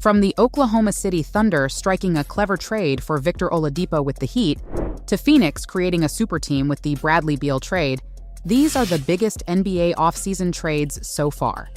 From the Oklahoma City Thunder striking a clever trade for Victor Oladipo with the Heat, to Phoenix creating a super team with the Bradley Beal trade, these are the biggest NBA offseason trades so far.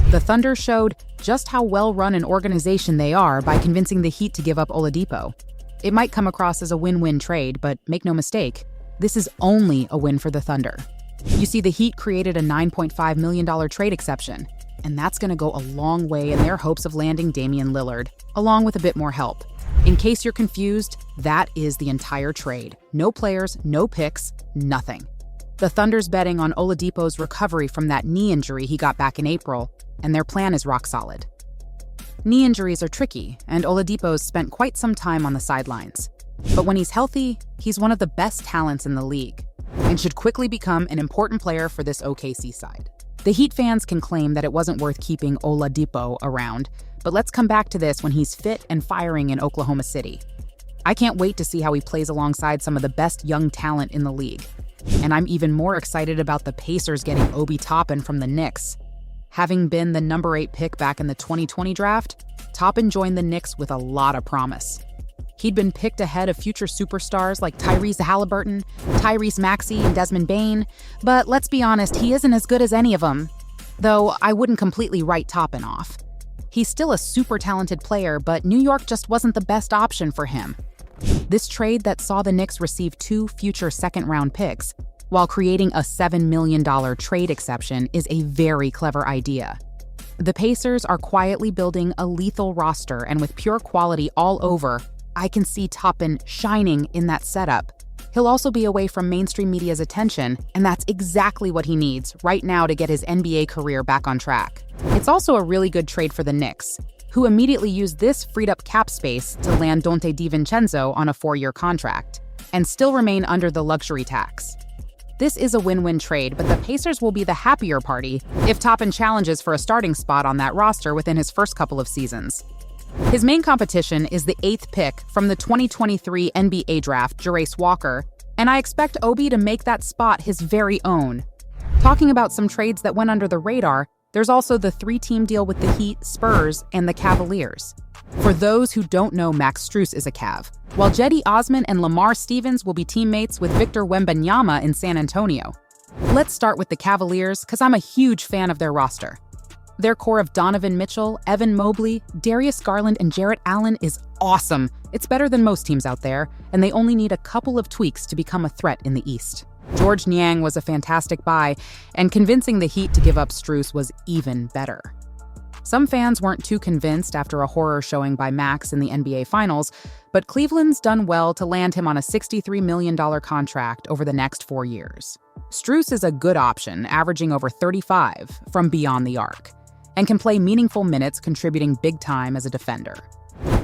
The Thunder showed just how well-run an organization they are by convincing the Heat to give up Oladipo. It might come across as a win-win trade, but make no mistake, this is only a win for the Thunder. You see, the Heat created a $9.5 million trade exception, and that's going to go a long way in their hopes of landing Damian Lillard, along with a bit more help. In case you're confused, that is the entire trade. No players, no picks, nothing. The Thunder's betting on Oladipo's recovery from that knee injury he got back in April, and their plan is rock solid. Knee injuries are tricky, and Oladipo's spent quite some time on the sidelines. But when he's healthy, he's one of the best talents in the league, and should quickly become an important player for this OKC side. The Heat fans can claim that it wasn't worth keeping Oladipo around, but let's come back to this when he's fit and firing in Oklahoma City. I can't wait to see how he plays alongside some of the best young talent in the league. And I'm even more excited about the Pacers getting Obi Toppin from the Knicks. Having been the number 8 pick back in the 2020 draft, Toppin joined the Knicks with a lot of promise. He'd been picked ahead of future superstars like Tyrese Halliburton, Tyrese Maxey, and Desmond Bane, but let's be honest, he isn't as good as any of them. Though I wouldn't completely write Toppin off. He's still a super talented player, but New York just wasn't the best option for him. This trade that saw the Knicks receive 2 future second-round picks, while creating a $7 million trade exception, is a very clever idea. The Pacers are quietly building a lethal roster, and with pure quality all over, I can see Toppin shining in that setup. He'll also be away from mainstream media's attention, and that's exactly what he needs right now to get his NBA career back on track. It's also a really good trade for the Knicks, who immediately used this freed-up cap space to land Donte DiVincenzo on a 4-year contract, and still remain under the luxury tax. This is a win-win trade, but the Pacers will be the happier party if Toppin challenges for a starting spot on that roster within his first couple of seasons. His main competition is the 8th pick from the 2023 NBA draft, Jarace Walker, and I expect Obi to make that spot his very own. Talking about some trades that went under the radar, there's also the 3-team deal with the Heat, Spurs, and the Cavaliers. For those who don't know, Max Strus is a Cav, while Cedi Osman and Lamar Stevens will be teammates with Victor Wembanyama in San Antonio. Let's start with the Cavaliers, because I'm a huge fan of their roster. Their core of Donovan Mitchell, Evan Mobley, Darius Garland, and Jarrett Allen is awesome. It's better than most teams out there, and they only need a couple of tweaks to become a threat in the East. George Niang was a fantastic buy, and convincing the Heat to give up Strus was even better. Some fans weren't too convinced after a horror showing by Max in the NBA Finals, but Cleveland's done well to land him on a $63 million contract over the next 4 years. Strus is a good option, averaging over 35 from beyond the arc, and can play meaningful minutes, contributing big time as a defender.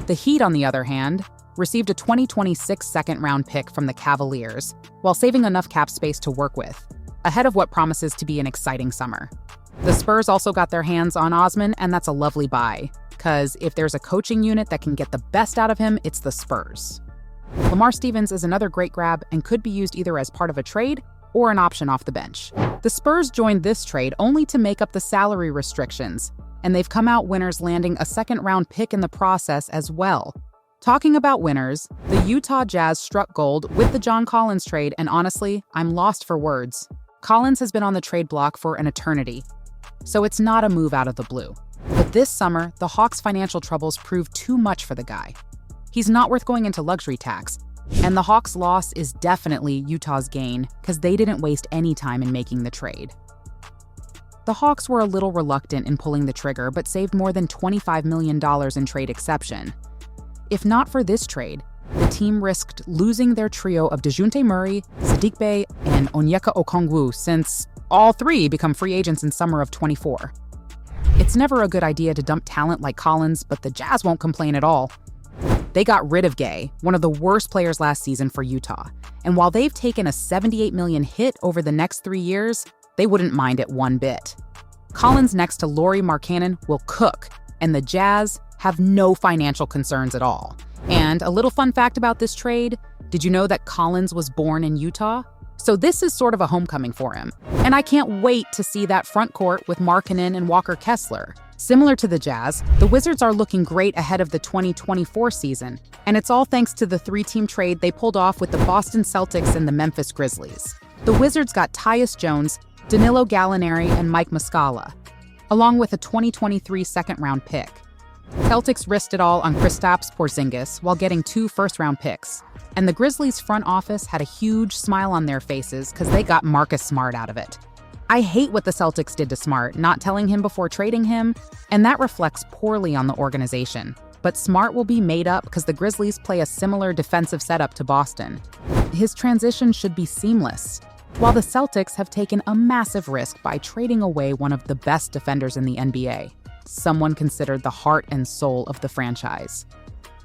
The Heat, on the other hand, received a 2026 second-round pick from the Cavaliers, while saving enough cap space to work with, ahead of what promises to be an exciting summer. The Spurs also got their hands on Osman, and that's a lovely buy, because if there's a coaching unit that can get the best out of him, it's the Spurs. Lamar Stevens is another great grab and could be used either as part of a trade or an option off the bench. The Spurs joined this trade only to make up the salary restrictions, and they've come out winners, landing a second-round pick in the process as well. Talking about winners, the Utah Jazz struck gold with the John Collins trade, and honestly, I'm lost for words. Collins has been on the trade block for an eternity, so it's not a move out of the blue. But this summer, the Hawks' financial troubles proved too much for the guy. He's not worth going into luxury tax, and the Hawks' loss is definitely Utah's gain, because they didn't waste any time in making the trade. The Hawks were a little reluctant in pulling the trigger, but saved more than $25 million in trade exception. If not for this trade, the team risked losing their trio of DeJounte Murray, Saddiq Bey, and Onyeka Okongwu, since all three become free agents in summer of 24. It's never a good idea to dump talent like Collins, but the Jazz won't complain at all. They got rid of Gay, one of the worst players last season for Utah, and while they've taken a $78 million hit over the next 3 years, they wouldn't mind it one bit. Collins next to Lauri Markkanen will cook, and the Jazz have no financial concerns at all. And a little fun fact about this trade, did you know that Collins was born in Utah? So this is sort of a homecoming for him. And I can't wait to see that front court with Markkanen and Walker Kessler. Similar to the Jazz, the Wizards are looking great ahead of the 2024 season, and it's all thanks to the three-team trade they pulled off with the Boston Celtics and the Memphis Grizzlies. The Wizards got Tyus Jones, Danilo Gallinari, and Mike Muscala, along with a 2023 second-round pick. Celtics risked it all on Kristaps Porzingis while getting 2 first-round picks, and the Grizzlies' front office had a huge smile on their faces because they got Marcus Smart out of it. I hate what the Celtics did to Smart, not telling him before trading him, and that reflects poorly on the organization. But Smart will be made up because the Grizzlies play a similar defensive setup to Boston. His transition should be seamless, while the Celtics have taken a massive risk by trading away one of the best defenders in the NBA, someone considered the heart and soul of the franchise.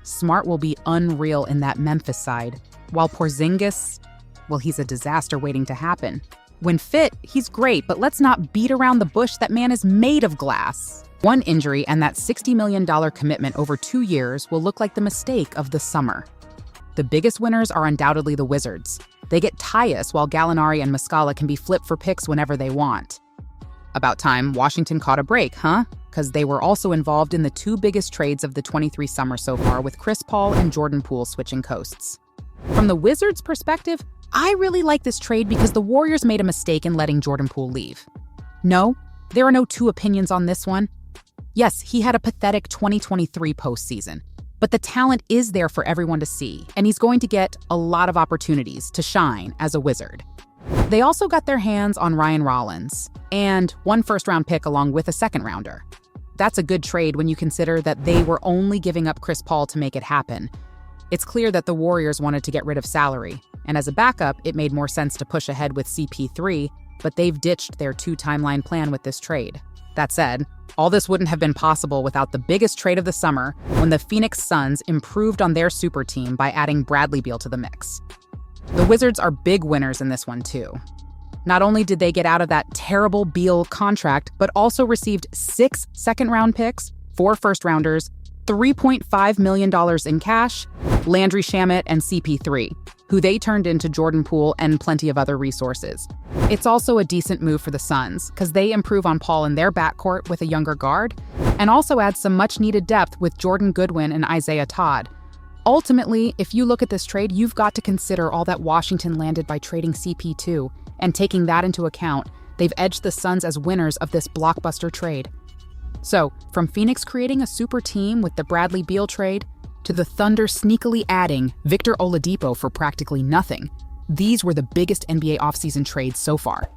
Smart will be unreal in that Memphis side, while Porzingis, well, he's a disaster waiting to happen. When fit, he's great, but let's not beat around the bush. That man is made of glass. One injury and that $60 million commitment over 2 years will look like the mistake of the summer. The biggest winners are undoubtedly the Wizards. They get Tyus, while Gallinari and Muscala can be flipped for picks whenever they want. About time Washington caught a break, huh? Because they were also involved in the 2 biggest trades of the 23 summer so far, with Chris Paul and Jordan Poole switching coasts. From the Wizards' perspective, I really like this trade because the Warriors made a mistake in letting Jordan Poole leave. No, there are no 2 opinions on this one. Yes, he had a pathetic 2023 postseason, but the talent is there for everyone to see, and he's going to get a lot of opportunities to shine as a Wizard. They also got their hands on Ryan Rollins and 1 first-round pick along with a second-rounder. That's a good trade when you consider that they were only giving up Chris Paul to make it happen. It's clear that the Warriors wanted to get rid of salary, and as a backup, it made more sense to push ahead with CP3, but they've ditched their 2-timeline plan with this trade. That said, all this wouldn't have been possible without the biggest trade of the summer, when the Phoenix Suns improved on their super team by adding Bradley Beal to the mix. The Wizards are big winners in this one too. Not only did they get out of that terrible Beal contract, but also received 6 second-round picks, 4 first-rounders, $3.5 million in cash, Landry Shamet and CP3, who they turned into Jordan Poole and plenty of other resources. It's also a decent move for the Suns, because they improve on Paul in their backcourt with a younger guard, and also add some much-needed depth with Jordan Goodwin and Isaiah Todd. Ultimately, if you look at this trade, you've got to consider all that Washington landed by trading CP2, and taking that into account, they've edged the Suns as winners of this blockbuster trade. So, from Phoenix creating a super team with the Bradley Beal trade, to the Thunder sneakily adding Victor Oladipo for practically nothing, these were the biggest NBA offseason trades so far.